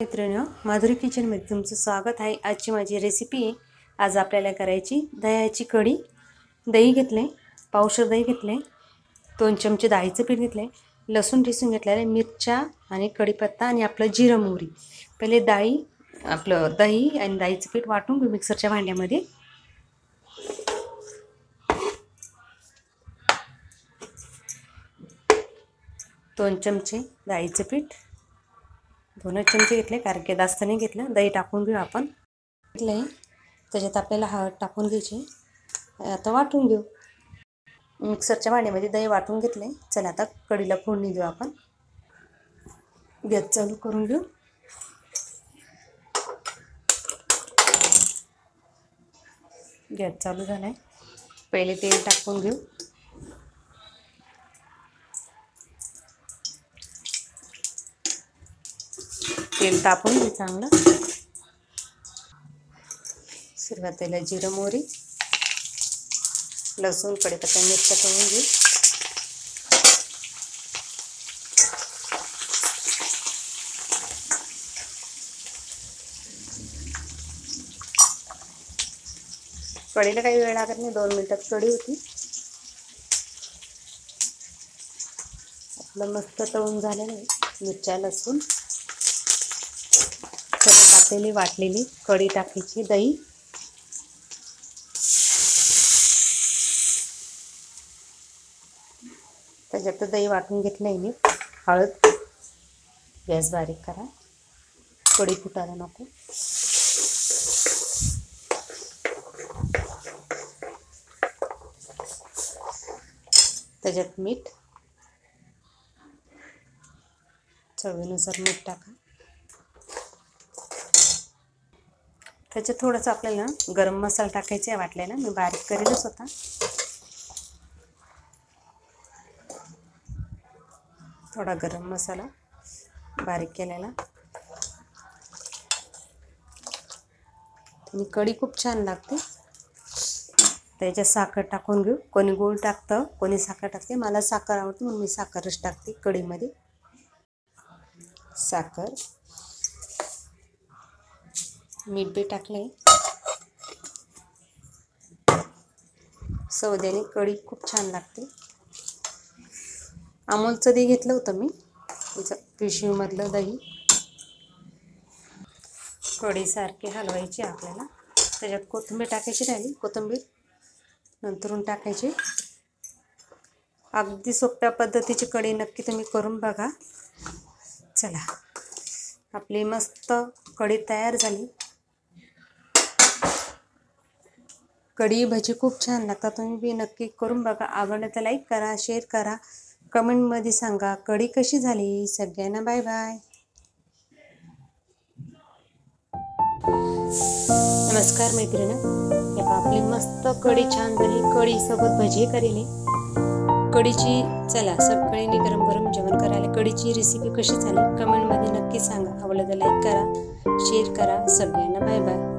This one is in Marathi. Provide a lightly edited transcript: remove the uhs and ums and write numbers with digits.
मित्रांनो, माधुरी किचनमध्ये तुमचं स्वागत आहे। आजची माझी रेसिपी आहे। आज आपल्याला करायची दह्याची कढी। दही घेतले, पावशेर दही घेतले, 2 चमचे डाळीचं पीठ घेतले, लसूण ठेचून घेतलेले, मिरच्या आणि कढीपत्ता आणि आपलं जिरं मोहरी। पहिले दही आणि डाळीचं पीठ वाटून घेऊ मिक्सरच्या भांड्यामध्ये। दोन चमचे डाळीचं पीठ, 2 चमचे घेतले, कारण की जास्त नाही घेतलं। दही टाकून घेऊ आपण। घेतले, त्याच्यात आपल्याला हळद टाकून घ्यायची। आता वाटून घेऊ। मिक्सरच्या भांड्यामध्ये दही वाटून घेतले। चला आता कढीला फोडणी देऊ आपण। गॅस चालू करून घेऊ। गॅस चालू झालाय। पहिले तेल टाकून घेऊ। तेल तापून घे चांगलं। सुरुवातीला जिरं मोहरी, लसूण, कढीपत्ता, मिरच्या तळून घेऊ। कढीला काही वेळ लागत नाही, 2 मिनिटात कढी होती। आपलं मस्त तळून झालेलं आहे। मिरच्या, लसूण, कापलेली वाटलेली कढी टाकायची, दही, त्याच्यात दही वाटून घेतलं आहे मी। हळद, गॅस बारीक करा, कढी फुटायला नको। त्याच्यात मीठ, चवीनुसार मीठ टाका। त्याच्यात थोडंसं आपल्याला गरम मसाला टाकायचा आहे वाटलेला, मी बारीक करेलच होता। थोडा गरम मसाला बारीक केलेला। आणि कढी खूप छान लागते। त्याच्यात साखर टाकून घेऊ। कोणी गूळ टाकतं, कोणी साखर टाकते। मला साखर आवडते म्हणून मी साखरच टाकते कढीमध्ये। साखर, मीठ बी टाकले। सौद्याने कढी खूप छान लागते। अमूलचं दही घेतलं होतं मी, पिशवीमधलं दही। कढीसारखी हलवायची आपल्याला। त्याच्यात कोथिंबीर टाकायची राहिली, कोथिंबीर नंतरून टाकायची। अगदी सोप्या पद्धतीची कढी नक्की तुम्ही करून बघा। चला, आपली मस्त कढी तयार झाली। कढी भजी खूप छान लागतात, तुम्ही बी नक्की करून बघा। आवडलं तर लाईक करा, शेअर करा, कमेंटमध्ये सांगा कढी कशी झाली। सगळ्यांना बाय बाय। नमस्कार मैत्रिणी, आपली मस्त कढी छान झाली। कढी सोबत भजी करेली कढीची। चला सगळ्यांनी गरम गरम जेवण करायला। कढीची रेसिपी कशी झाली कमेंटमध्ये नक्की सांगा। आवडलं तर लाईक करा, शेअर करा। सगळ्यांना बाय बाय।